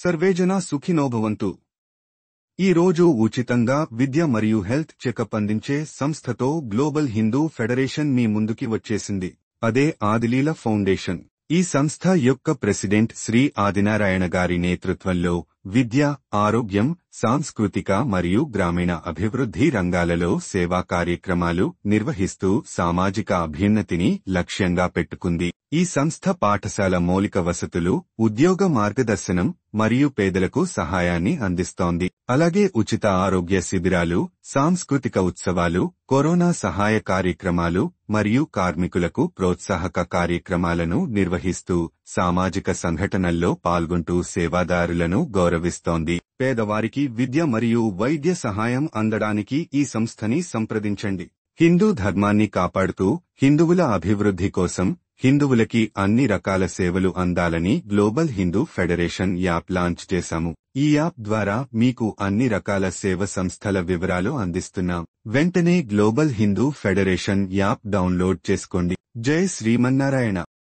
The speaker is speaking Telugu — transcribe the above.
సర్వేజన సుఖినో భవంతు. ఈ రోజు ఉచితంగా విద్య మరియు హెల్త్ చెకప్ అందించే సంస్థతో గ్లోబల్ హిందూ ఫెడరేషన్ మీ ముందుకి వచ్చేసింది. అదే ఆదిలీల ఫౌండేషన్. ఈ సంస్థ యొక్క ప్రెసిడెంట్ శ్రీ ఆదినారాయణ గారి నేతృత్వంలో విద్య, ఆరోగ్యం, సాంస్కృతిక మరియు గ్రామీణ అభివృద్ధి రంగాలలో సేవా కార్యక్రమాలు నిర్వహిస్తూ సామాజిక అభ్యున్నతిని లక్ష్యంగా పెట్టుకుంది. ఈ సంస్థ పాఠశాల మౌలిక వసతులు, ఉద్యోగ మార్గదర్శనం మరియు పేదలకు సహాయాన్ని అందిస్తోంది. అలాగే ఉచిత ఆరోగ్య శిబిరాలు, సాంస్కృతిక ఉత్సవాలు, కరోనా సహాయ కార్యక్రమాలు మరియు కార్మికులకు ప్రోత్సాహక కార్యక్రమాలను నిర్వహిస్తూ సామాజిక సంఘటనల్లో పాల్గొంటూ సేవాదారులను గౌరవిస్తోంది. పేదవారికి విద్య మరియు వైద్య సహాయం అందడానికి ఈ సంస్థని సంప్రదించండి. హిందూ ధర్మాన్ని కాపాడుతూ హిందువుల అభివృద్ధి కోసం హిందువులకి అన్ని రకాల సేవలు అందాలని global Hindu federation app launch చేశాము. ఈ యాప్ ద్వారా మీకు అన్ని రకాల సేవ సంస్థల వివరాలు అందిస్తున్నాం. వెంటనే global Hindu federation app download చేసుకోండి. జై శ్రీమన్నారాయణ.